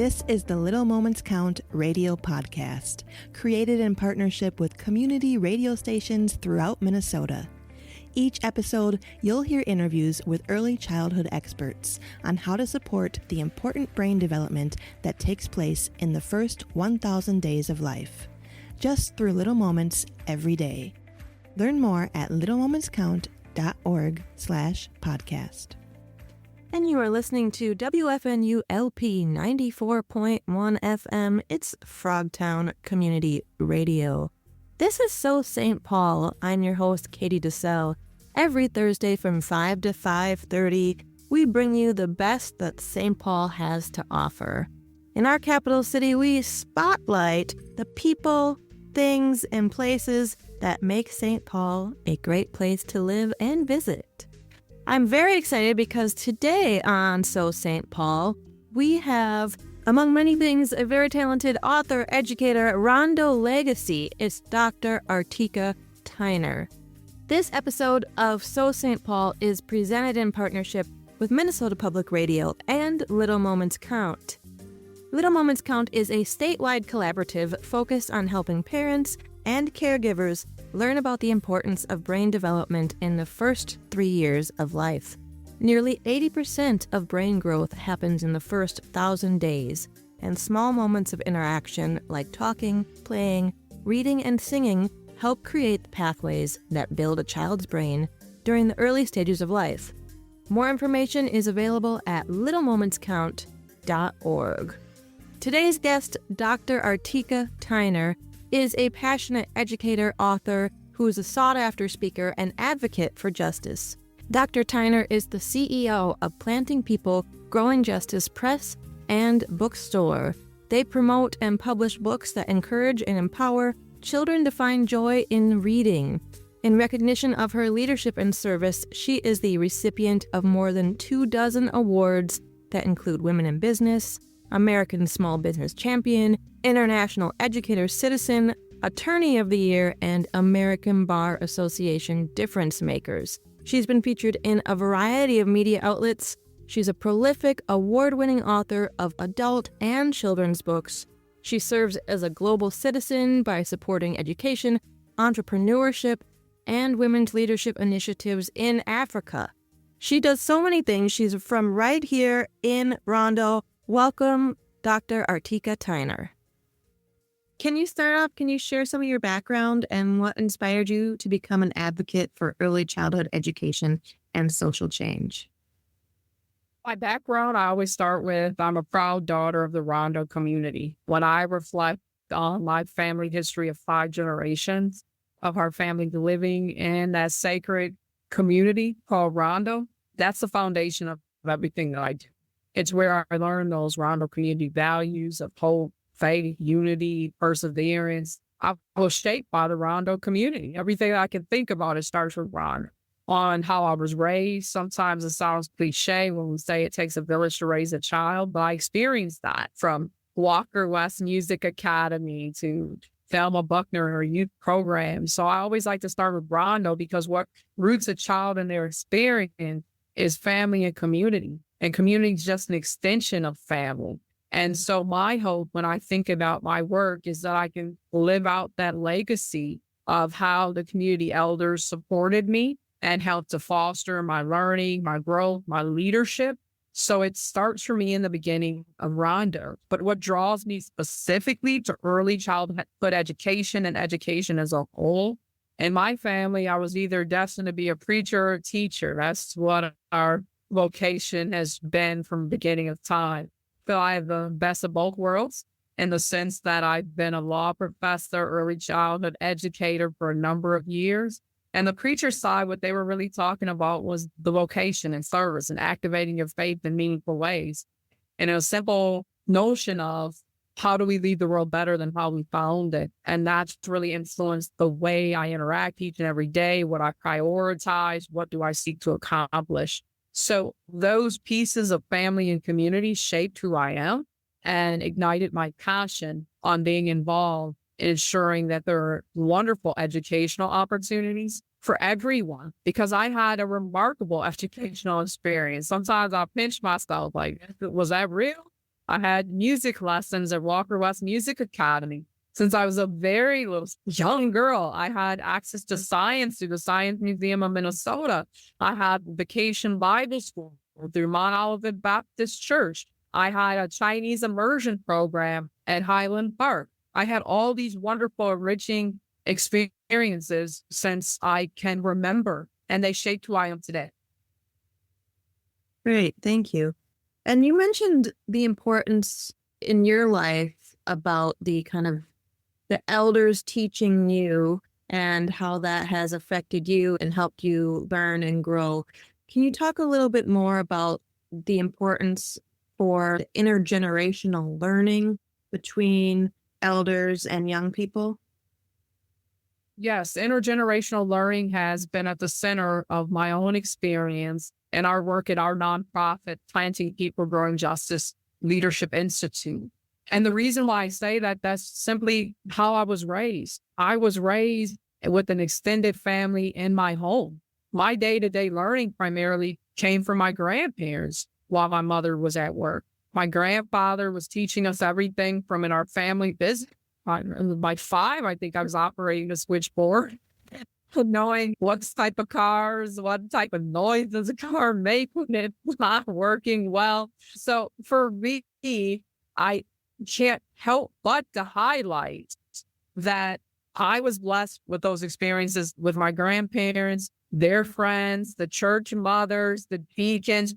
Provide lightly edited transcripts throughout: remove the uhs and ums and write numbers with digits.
This is the Little Moments Count radio podcast, created in partnership with community radio stations throughout Minnesota. Each episode, you'll hear interviews with early childhood experts on how to support the important brain development that takes place in the first 1,000 days of life, just through little moments every day. Learn more at littlemomentscount.org/podcast. And you are listening to WFNU LP 94.1 FM. It's Frogtown Community Radio. This is So St. Paul. I'm your host, Katie DeSalle. Every Thursday from 5 to 5:30, we bring you the best that St. Paul has to offer. In our capital city, we spotlight the people, things, and places that make St. Paul a great place to live and visit. I'm very excited because today on So St. Paul, we have, among many things, a very talented author, educator, Rondo legacy is Dr. Artika Tyner. This episode of So St. Paul is presented in partnership with Minnesota Public Radio and Little Moments Count. Little Moments Count is a statewide collaborative focused on helping parents and caregivers learn about the importance of brain development in the first 3 years of life. Nearly 80% of brain growth happens in the first 1,000 days, and small moments of interaction like talking, playing, reading, and singing help create the pathways that build a child's brain during the early stages of life. More information is available at littlemomentscount.org. Today's guest, Dr. Artika Tyner, is a passionate educator, author, who is a sought-after speaker and advocate for justice. Dr. Tyner is the CEO of Planting People, Growing Justice Press and Bookstore. They promote and publish books that encourage and empower children to find joy in reading. In recognition of her leadership and service, she is the recipient of more than 24 awards that include Women in Business, American Small Business Champion, International Educator Citizen, Attorney of the Year, and American Bar Association Difference Makers. She's been featured in a variety of media outlets. She's a prolific, award-winning author of adult and children's books. She serves as a global citizen by supporting education, entrepreneurship, and women's leadership initiatives in Africa. She does so many things. She's from right here in Rondo. Welcome, Dr. Artika Tyner. Can you start off? Can you share some of your background and what inspired you to become an advocate for early childhood education and social change? My background, I always start with, I'm a proud daughter of the Rondo community. When I reflect on my family history of 5 generations of our family living in that sacred community called Rondo, that's the foundation of everything that I do. It's where I learned those Rondo community values of hope, faith, unity, perseverance. I was shaped by the Rondo community. Everything I can think about, it starts with Rondo. On how I was raised, sometimes it sounds cliche when we say it takes a village to raise a child, but I experienced that from Walker West Music Academy to Thelma Buckner and her youth program. So I always like to start with Rondo because what roots a child in their experience is family and community. And community is just an extension of family. And so my hope when I think about my work is that I can live out that legacy of how the community elders supported me and helped to foster my learning, my growth, my leadership. So it starts for me in the beginning of Rondo. But what draws me specifically to early childhood education and education as a whole, in my family, I was either destined to be a preacher or a teacher. That's what our vocation has been from the beginning of time. So I have the best of both worlds in the sense that I've been a law professor, early childhood educator for a number of years. And the preacher side, what they were really talking about was the vocation and service and activating your faith in meaningful ways. And a simple notion of how do we leave the world better than how we found it? And that's really influenced the way I interact each and every day, what I prioritize, what do I seek to accomplish. So those pieces of family and community shaped who I am and ignited my passion on being involved in ensuring that there are wonderful educational opportunities for everyone, because I had a remarkable educational experience. Sometimes I pinch myself like, was that real? I had music lessons at Walker West Music Academy. Since I was a very little young girl, I had access to science through the Science Museum of Minnesota. I had vacation Bible school through Mount Olivet Baptist Church. I had a Chinese immersion program at Highland Park. I had all these wonderful, enriching experiences since I can remember, and they shaped who I am today. Great. Thank you. And you mentioned the importance in your life about the kind of the elders teaching you and how that has affected you and helped you learn and grow. Can you talk a little bit more about the importance for intergenerational learning between elders and young people? Yes, intergenerational learning has been at the center of my own experience and our work at our nonprofit, Planting People Growing Justice Leadership Institute. And the reason why I say that, that's simply how I was raised. I was raised with an extended family in my home. My day-to-day learning primarily came from my grandparents while my mother was at work. My grandfather was teaching us everything from in our family business. By 5, I think I was operating a switchboard, knowing what type of cars, what type of noises a car make when it's not working well. So for me, I can't help but to highlight that I was blessed with those experiences with my grandparents, their friends, the church mothers, the deacons,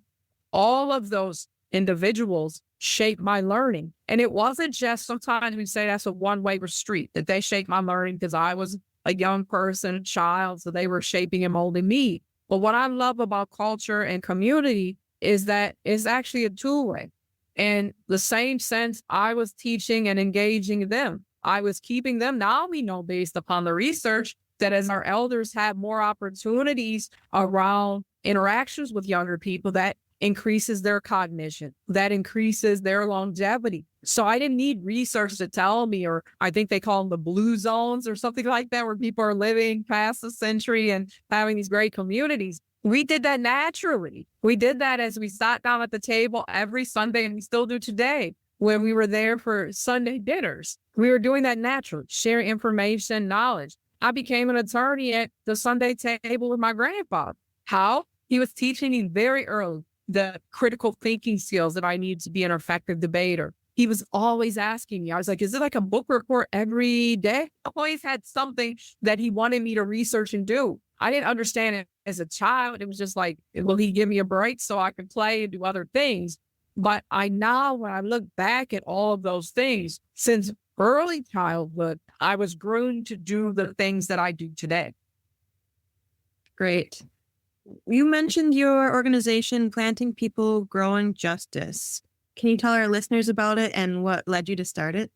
all of those individuals shaped my learning. And it wasn't just, sometimes we say that's a one-way street, that they shaped my learning because I was a young person, a child, so they were shaping and molding me. But what I love about culture and community is that it's actually a two-way. In the same sense, I was teaching and engaging them. I was keeping them. Now we know, based upon the research, that as our elders have more opportunities around interactions with younger people, that increases their cognition, that increases their longevity. So I didn't need research to tell me, or I think they call them the blue zones or something like that, where people are living past the century and having these great communities. We did that naturally. We did that as we sat down at the table every Sunday, and we still do today when we were there for Sunday dinners. We were doing that naturally, sharing information, knowledge. I became an attorney at the Sunday table with my grandfather. How? He was teaching me very early the critical thinking skills that I need to be an effective debater. He was always asking me, I was like, is it like a book report every day? I always had something that he wanted me to research and do. I didn't understand it as a child. It was just like, will he give me a break so I can play and do other things? But I now, when I look back at all of those things, since early childhood, I was groomed to do the things that I do today. Great. You mentioned your organization, Planting People Growing Justice. Can you tell our listeners about it and what led you to start it?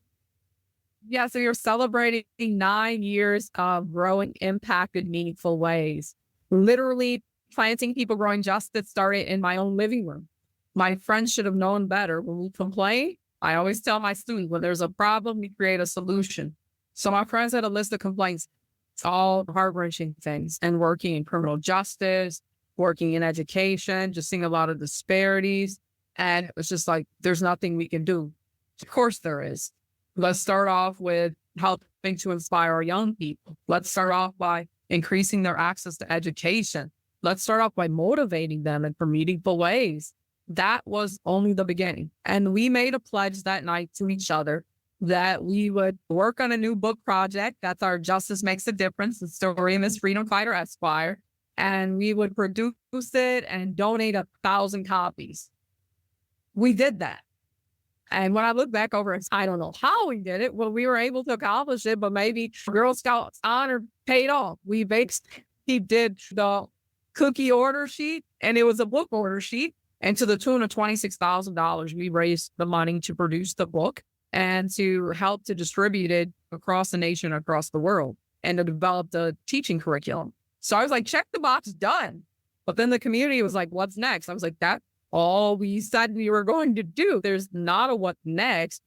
Yeah, so you're celebrating 9 years of growing impact in meaningful ways. Literally, Planting People Growing Justice started in my own living room. My friends should have known better. When we complain, I always tell my students, when there's a problem, we create a solution. So my friends had a list of complaints. It's all heart-wrenching things, and working in criminal justice, working in education, just seeing a lot of disparities. And it was just like, there's nothing we can do. Of course there is. Let's start off with helping to inspire our young people. Let's start off by increasing their access to education. Let's start off by motivating them in meaningful ways. That was only the beginning. And we made a pledge that night to each other that we would work on a new book project. That's our Justice Makes a Difference, the story of Miss Freedom Fighter Esquire. And we would produce it and donate 1,000 copies. We did that. And when I look back over it, I don't know how we did it. Well, we were able to accomplish it, but maybe Girl Scouts honor paid off. He did the cookie order sheet, and it was a book order sheet. And to the tune of $26,000, we raised the money to produce the book and to help to distribute it across the nation, across the world, and to develop the teaching curriculum. So I was like, check the box, done. But then the community was like, what's next? I was like, that's all we said we were going to do. There's not a what next.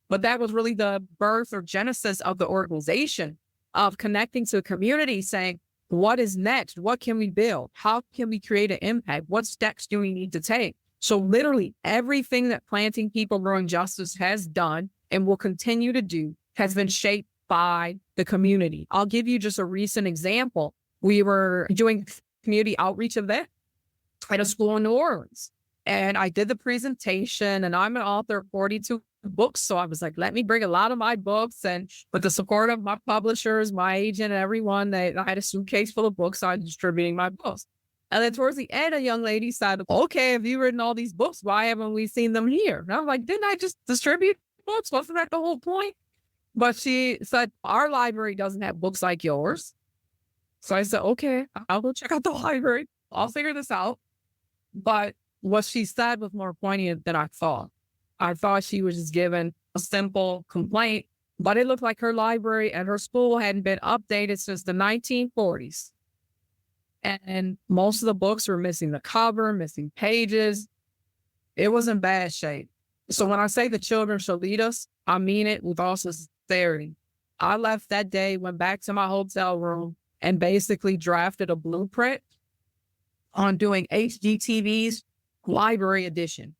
But that was really the birth or genesis of the organization, of connecting to the community, saying, what is next? What can we build? How can we create an impact? What steps do we need to take So literally everything that Planting People Growing Justice has done and will continue to do has been shaped by the community. I'll give you just a recent example. We were doing community outreach event at a school in New Orleans. And I did the presentation, and I'm an author of 42 books. So I was like, let me bring a lot of my books. And with the support of my publishers, my agent, and everyone, I had a suitcase full of books. So I was distributing my books. And then towards the end, a young lady said, okay, have you written all these books? Why haven't we seen them here? And I'm like, didn't I just distribute books? Wasn't that the whole point? But she said, our library doesn't have books like yours. So I said, okay, I'll go check out the library. I'll figure this out. But what she said was more poignant than I thought. I thought she was just given a simple complaint, but it looked like her library at her school hadn't been updated since the 1940s. And most of the books were missing the cover, missing pages. It was in bad shape. So when I say the children shall lead us, I mean it with all sincerity. I left that day, went back to my hotel room, and basically drafted a blueprint on doing HGTV's library edition.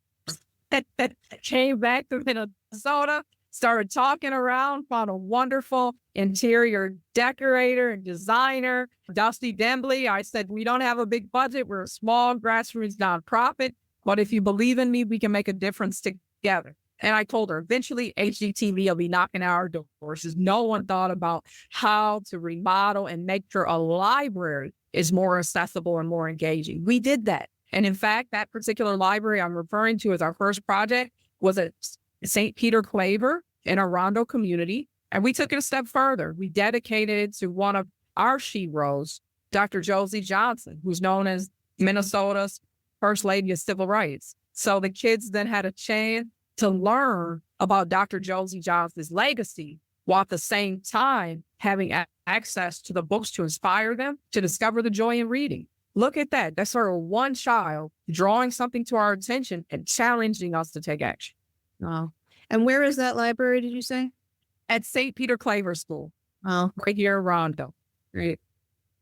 Came back to Minnesota, started talking around, found a wonderful interior decorator and designer, Dusty Dembley. I said, we don't have a big budget. We're a small grassroots nonprofit, but if you believe in me, we can make a difference together. And I told her, eventually HGTV will be knocking at our doors. No one thought about how to remodel and make sure a library is more accessible and more engaging. We did that. And in fact, that particular library I'm referring to as our first project was at St. Peter Claver in our Rondo community. And we took it a step further. We dedicated it to one of our sheroes, Dr. Josie Johnson, who's known as Minnesota's First Lady of Civil Rights. So the kids then had a chance to learn about Dr. Josie Johnson's legacy, while at the same time having access to the books to inspire them to discover the joy in reading. Look at that. That's sort of one child drawing something to our attention and challenging us to take action. Oh. And where is that library, did you say? At St. Peter Claver School. Oh. Right here in Rondo. Great.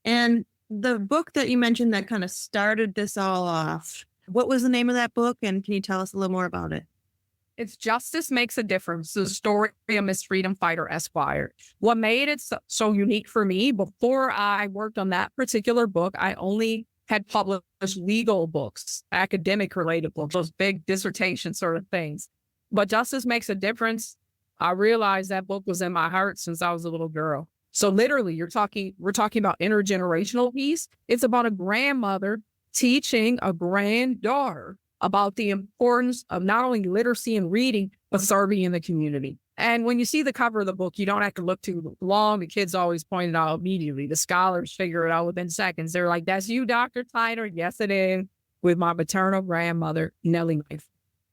And the book that you mentioned that kind of started this all off, what was the name of that book? And can you tell us a little more about it? It's Justice Makes a Difference, the story of Miss Freedom Fighter Esquire. What made it so unique for me, before I worked on that particular book, I only had published legal books, academic related books, those big dissertation sort of things. But Justice Makes a Difference, I realized that book was in my heart since I was a little girl. So literally, we're talking about intergenerational peace. It's about a grandmother teaching a granddaughter about the importance of not only literacy and reading, but serving in the community. And when you see the cover of the book, you don't have to look too long. The kids always point it out immediately. The scholars figure it out within seconds. They're like, that's you, Dr. Tyner? Yes, it is. With my maternal grandmother, Nellie Knife.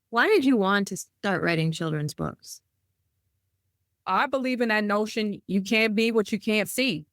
Why did you want to start writing children's books? I believe in that notion, you can't be what you can't see.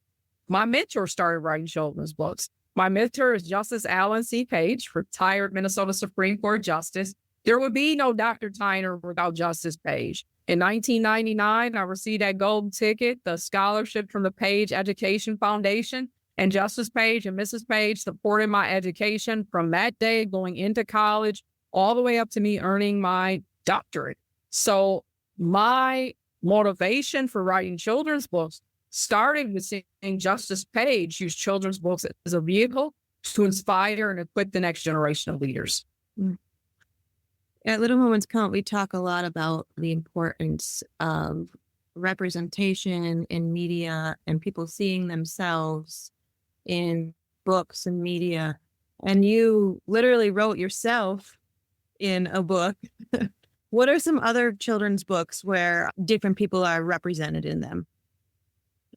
My mentor started writing children's books. My mentor is Justice Alan C. Page, retired Minnesota Supreme Court Justice. There would be no Dr. Tyner without Justice Page. In 1999, I received that golden ticket, the scholarship from the Page Education Foundation, and Justice Page and Mrs. Page supported my education from that day going into college all the way up to me earning my doctorate. So my motivation for writing children's books started with seeing Justice Page use children's books as a vehicle to inspire and equip the next generation of leaders. At Little Moments Count, we talk a lot about the importance of representation in media and people seeing themselves in books and media. And you literally wrote yourself in a book. What are some other children's books where different people are represented in them?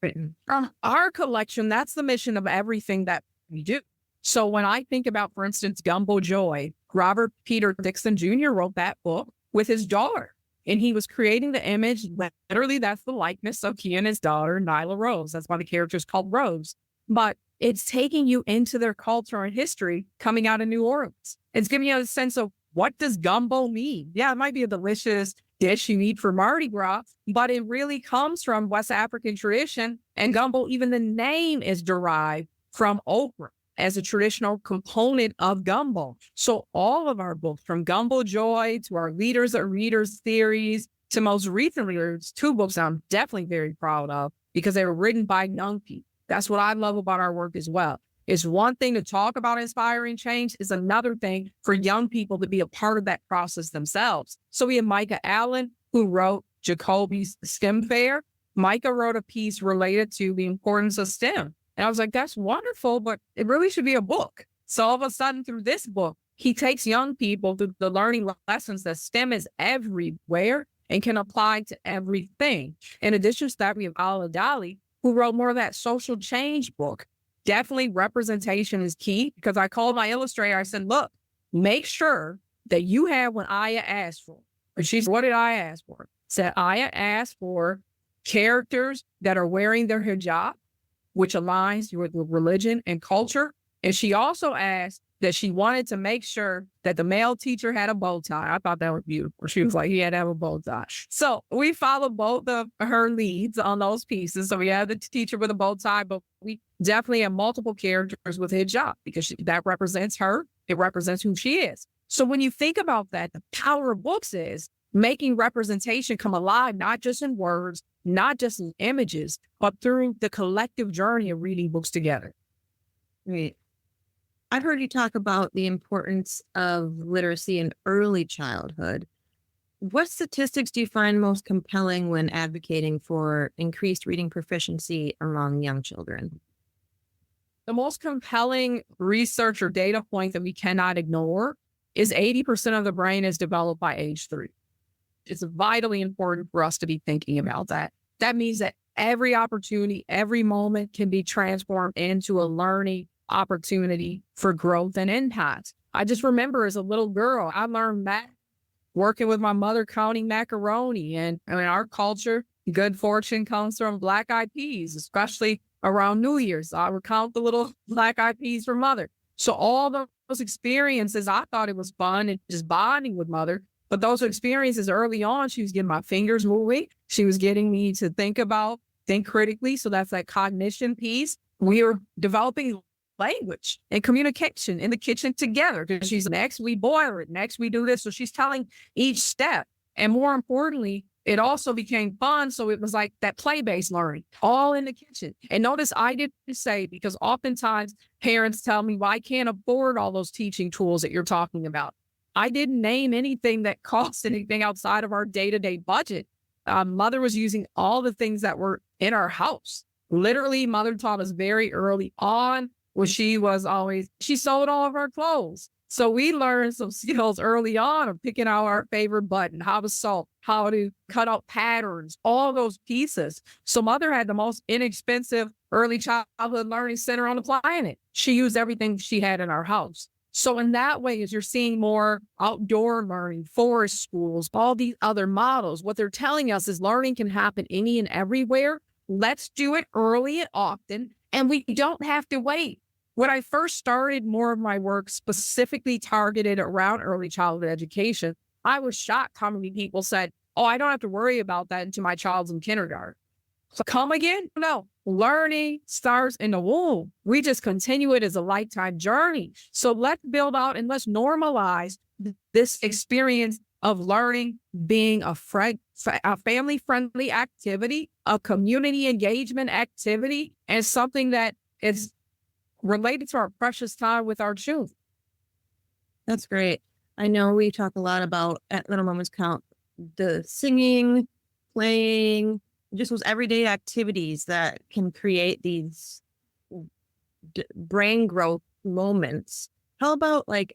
Written. Our collection, that's the mission of everything that we do. So when I think about, for instance, Gumbo Joy, Robert Peter Dixon Jr. wrote that book with his daughter, and he was creating the image. Literally, that's the likeness of he and his daughter, Nyla Rose. That's why the character is called Rose. But it's taking you into their culture and history coming out of New Orleans. It's giving you a sense of what does gumbo mean? Yeah, it might be a delicious dish you eat for Mardi Gras, but it really comes from West African tradition. And gumbo, even the name is derived from okra. as a traditional component of Gumbo. So all of our books, from Gumbo Joy to our Leaders or Readers series to most recently, there's two books I'm definitely very proud of because they were written by young people. That's what I love about our work as well. It's one thing to talk about inspiring change. It's another thing for young people to be a part of that process themselves. So we have Micah Allen, who wrote Jacoby's STEM Fair. Micah wrote a piece related to the importance of STEM. And I was like, that's wonderful, but it really should be a book. So all of a sudden through this book, he takes young people through the learning lessons that STEM is everywhere and can apply to everything. In addition to that, we have Ala Dali, who wrote more of that social change book. Definitely representation is key because I called my illustrator. I said, look, make sure that you have what Aya asked for. And she said, what did I ask for? Said Aya asked for characters that are wearing their hijab, which aligns with religion and culture. And she also asked that she wanted to make sure that the male teacher had a bow tie. I thought that was beautiful. She was like, he had to have a bow tie. So we followed both of her leads on those pieces. So we had the teacher with a bow tie, but we definitely have multiple characters with hijab because that represents her. It represents who she is. So when you think about that, the power of books is making representation come alive, not just in words, not just in images, but through the collective journey of reading books together. Right. I've heard you talk about the importance of literacy in early childhood. What statistics do you find most compelling when advocating for increased reading proficiency among young children? The most compelling research or data point that we cannot ignore is 80% of the brain is developed by age 3. It's vitally important for us to be thinking about that. That means that every opportunity, every moment can be transformed into a learning opportunity for growth and impact. I just remember as a little girl, I learned math working with my mother counting macaroni. And in our culture, good fortune comes from black eyed peas, especially around New Year's. I would count the little black eyed peas for mother. So all those experiences, I thought it was fun and just bonding with mother. But those experiences early on, she was getting my fingers moving. She was getting me to think critically. So that's that cognition piece. We were developing language and communication in the kitchen together because she's next we boil it, next we do this. So she's telling each step. And more importantly, it also became fun. So it was like that play-based learning all in the kitchen. And notice I didn't say, because oftentimes parents tell me, well, I can't afford all those teaching tools that you're talking about. I didn't name anything that costs anything outside of our day-to-day budget. Mother was using all the things that were in our house. Literally, mother taught us very early on. She sewed all of our clothes. So we learned some skills early on of picking out our favorite button, how to sew, how to cut out patterns, all those pieces. So mother had the most inexpensive early childhood learning center on the planet. She used everything she had in our house. So in that way, as you're seeing more outdoor learning, forest schools, all these other models, what they're telling us is learning can happen any and everywhere. Let's do it early and often, and we don't have to wait. When I first started more of my work specifically targeted around early childhood education, I was shocked how many people said, oh, I don't have to worry about that until my child's in kindergarten. So come again? No, learning starts in the womb. We just continue it as a lifetime journey. So let's build out and let's normalize this experience of learning being a family-friendly activity, a community engagement activity, and something that is related to our precious time with our children. That's great. I know we talk a lot about at Little Moments Count, the singing, playing, just those everyday activities that can create these brain growth moments. How about like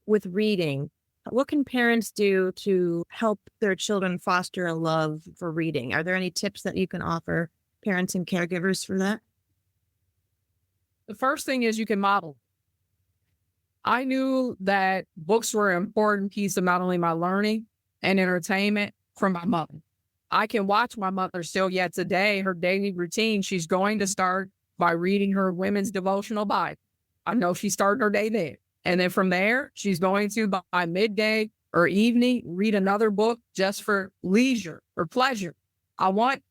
with reading? What can parents do to help their children foster a love for reading? Are there any tips that you can offer parents and caregivers for that? The first thing is you can model. I knew that books were an important piece of not only my learning and entertainment from my mother. I can watch my mother still yet today, her daily routine. She's going to start by reading her women's devotional Bible. I know she started her day there. And then from there, she's going to, by midday or evening, read another book just for leisure or pleasure. I want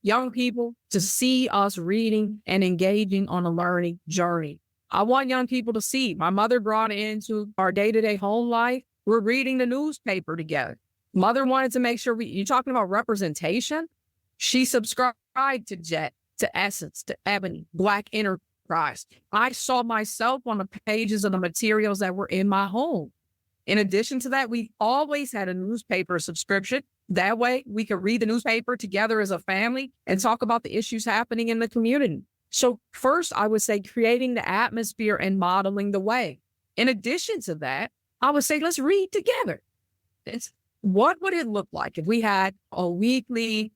young people to see us reading and engaging on a learning journey. I want young people to see. My mother brought it into our day-to-day home life. We're reading the newspaper together. Mother wanted to make sure you're talking about representation. She subscribed to Jet, to Essence, to Ebony, Black Enterprise. I saw myself on the pages of the materials that were in my home. In addition to that, we always had a newspaper subscription. That way we could read the newspaper together as a family and talk about the issues happening in the community. So first, I would say creating the atmosphere and modeling the way. In addition to that, I would say, let's read together. What would it look like if we had a weekly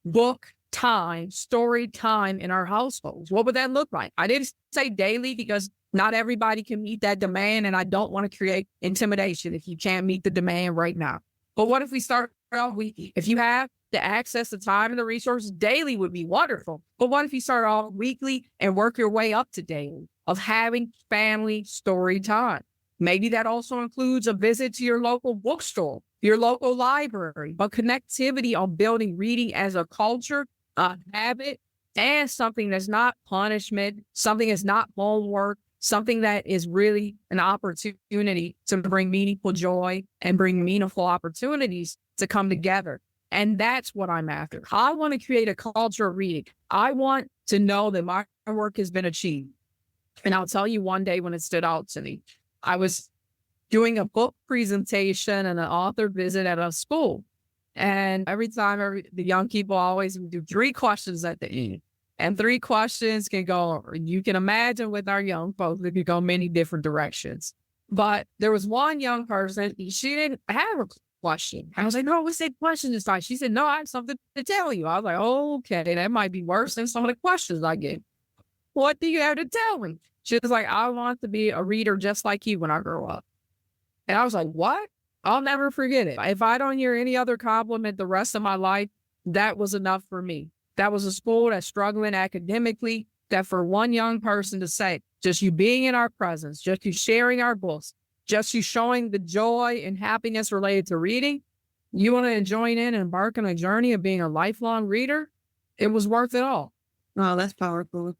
book time, story time in our households? What would that look like? I didn't say daily because not everybody can meet that demand, and I don't want to create intimidation if you can't meet the demand right now. But what if we start off weekly? If you have the access, the time, and the resources, daily would be wonderful. But what if you start off weekly and work your way up to daily of having family story time? Maybe that also includes a visit to your local bookstore, your local library, but connectivity on building reading as a culture, a habit, and something that's not punishment, something that's not homework, something that is really an opportunity to bring meaningful joy and bring meaningful opportunities to come together. And that's what I'm after. I want to create a culture of reading. I want to know that my work has been achieved. And I'll tell you one day when it stood out to me. I was doing a book presentation and an author visit at a school. And every time the young people always do 3 questions at the end. And 3 questions can go, you can imagine with our young folks, it could go many different directions. But there was one young person, she didn't have a question. I was like, no, what's that question this time? She said, no, I have something to tell you. I was like, oh, okay, that might be worse than some of the questions I get. What do you have to tell me? She was like, I want to be a reader just like you when I grow up. And I was like, what? I'll never forget it. If I don't hear any other compliment the rest of my life, that was enough for me. That was a school that's struggling academically, that for one young person to say, just you being in our presence, just you sharing our books, just you showing the joy and happiness related to reading, you want to join in and embark on a journey of being a lifelong reader, it was worth it all. Oh, that's powerful.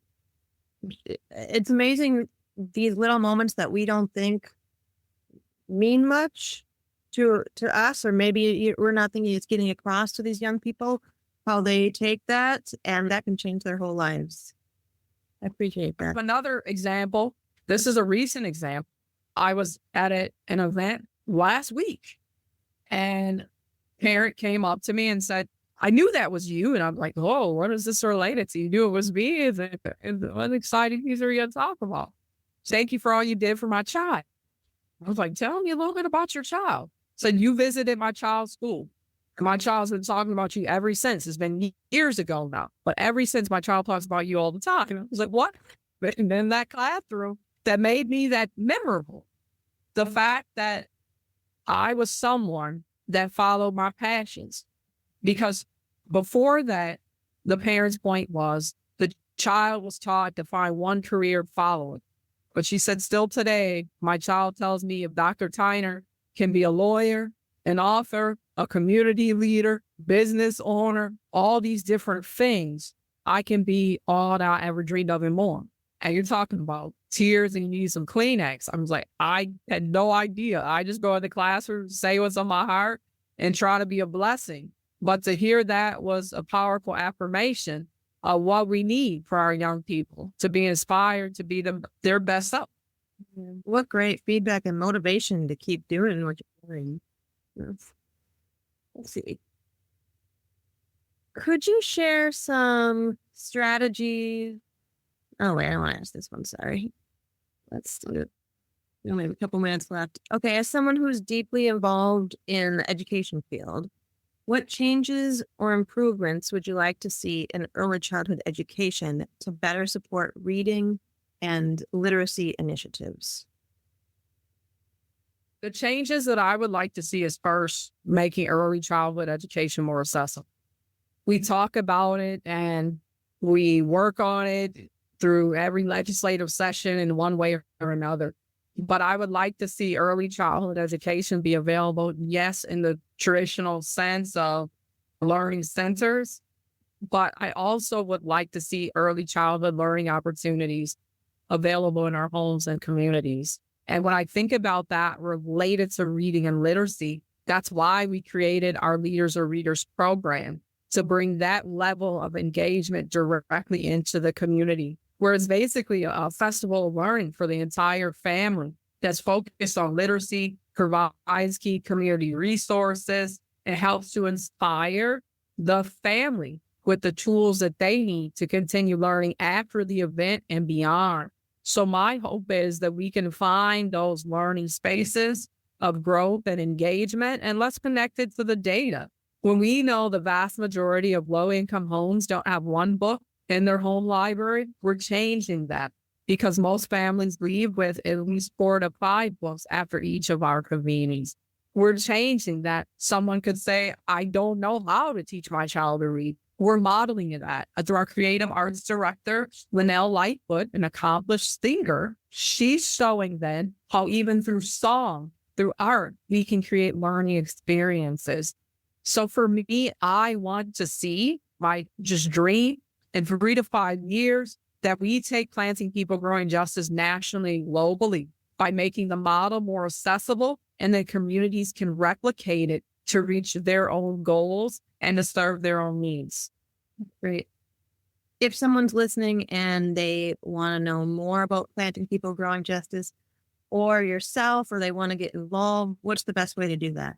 It's amazing, these little moments that we don't think mean much to us, or maybe we're not thinking it's getting across to these young people, how they take that, and that can change their whole lives. I appreciate that. Another example, this is a recent example. I was at an event last week, and a parent came up to me and said, I knew that was you. And I'm like, oh, what is this related to? You knew it was me. What exciting things are you going to talk about? Thank you for all you did for my child. I was like, tell me a little bit about your child. Said, you visited my child's school. And my child's been talking about you ever since. It's been years ago now. But ever since, my child talks about you all the time. And I was like, what? And then that classroom that made me that memorable. The fact that I was someone that followed my passions. Because before that, the parent's point was the child was taught to find one career following. But she said, still today, my child tells me if Dr. Tyner can be a lawyer, an author, a community leader, business owner, all these different things, I can be all that I ever dreamed of and more. And you're talking about tears and you need some Kleenex. I was like, I had no idea. I just go in the classroom, say what's on my heart, and try to be a blessing. But to hear that was a powerful affirmation of what we need for our young people, to be inspired, to be their best self. What great feedback and motivation to keep doing what you're doing. Let's see. Could you share some strategies? Oh, wait, I want to ask this one. Sorry. Let's do it. We only have a couple minutes left. Okay, as someone who's deeply involved in the education field, what changes or improvements would you like to see in early childhood education to better support reading and literacy initiatives? The changes that I would like to see is first making early childhood education more accessible. We talk about it and we work on it through every legislative session in one way or another. But I would like to see early childhood education be available, yes, in the traditional sense of learning centers, but I also would like to see early childhood learning opportunities available in our homes and communities. And when I think about that related to reading and literacy, that's why we created our Leaders or Readers program, to bring that level of engagement directly into the community, where it's basically a festival of learning for the entire family that's focused on literacy, provides key community resources, and helps to inspire the family with the tools that they need to continue learning after the event and beyond. So my hope is that we can find those learning spaces of growth and engagement, and let's connect it to the data. When we know the vast majority of low-income homes don't have one book in their home library, we're changing that, because most families leave with at least 4 to 5 books after each of our convenings. We're changing that. Someone could say, I don't know how to teach my child to read. We're modeling that through our creative arts director, Linnell Lightfoot, an accomplished singer. She's showing then how even through song, through art, we can create learning experiences. So for me, I want to see my just dream in 3 to 5 years that we take Planting People Growing Justice nationally, globally, by making the model more accessible, and then communities can replicate it to reach their own goals and to serve their own needs. Great. If someone's listening and they want to know more about Planting People Growing Justice or yourself, or they want to get involved, what's the best way to do that?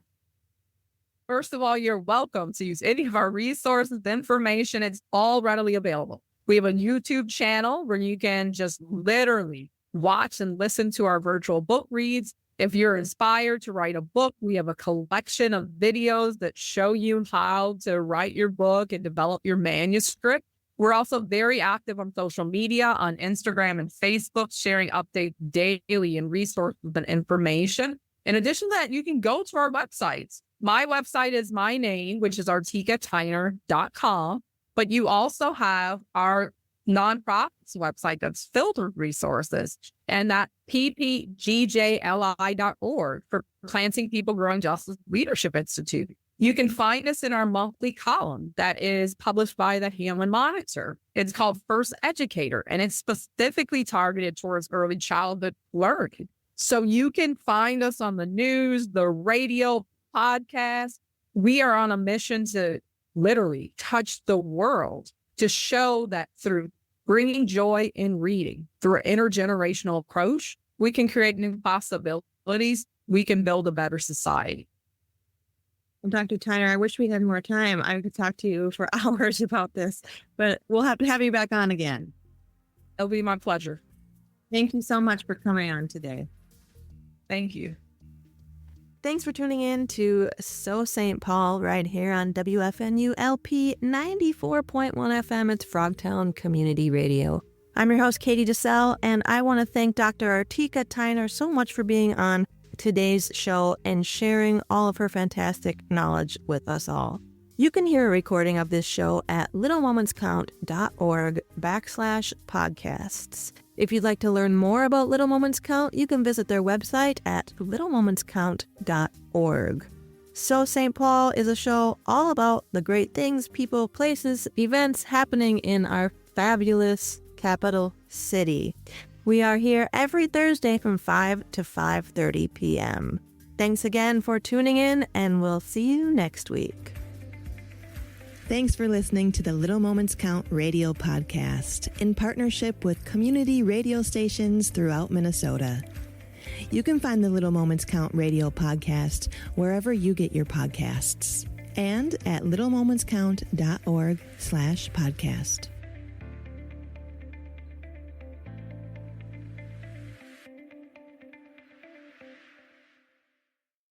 First of all, you're welcome to use any of our resources, information. It's all readily available. We have a YouTube channel where you can just literally watch and listen to our virtual book reads. If you're inspired to write a book, we have a collection of videos that show you how to write your book and develop your manuscript. We're also very active on social media, on Instagram and Facebook, sharing updates daily and resources and information. In addition to that, you can go to our websites. My website is my name, which is artikatyner.com, but you also have our nonprofit's website that's filled with resources, and that ppgjli.org for Planting People Growing Justice Leadership Institute. You can find us in our monthly column that is published by the Hamlin Monitor. It's called First Educator, and it's specifically targeted towards early childhood learning. So you can find us on the news, the radio, podcast. We are on a mission to literally touch the world, to show that through bringing joy in reading, through an intergenerational approach, we can create new possibilities. We can build a better society. Well, Dr. Tyner, I wish we had more time. I could talk to you for hours about this, but we'll have to have you back on again. It'll be my pleasure. Thank you so much for coming on today. Thank you. Thanks for tuning in to So St. Paul right here on WFNU LP 94.1 FM. It's Frogtown Community Radio. I'm your host, Katie DeSalle, and I want to thank Dr. Artika Tyner so much for being on today's show and sharing all of her fantastic knowledge with us all. You can hear a recording of this show at littlemomentscount.org/podcasts. If you'd like to learn more about Little Moments Count, you can visit their website at littlemomentscount.org. So St. Paul is a show all about the great things, people, places, events happening in our fabulous capital city. We are here every Thursday from 5 to 5:30 p.m. Thanks again for tuning in, and we'll see you next week. Thanks for listening to the Little Moments Count radio podcast in partnership with community radio stations throughout Minnesota. You can find the Little Moments Count radio podcast wherever you get your podcasts and at littlemomentscount.org/podcast.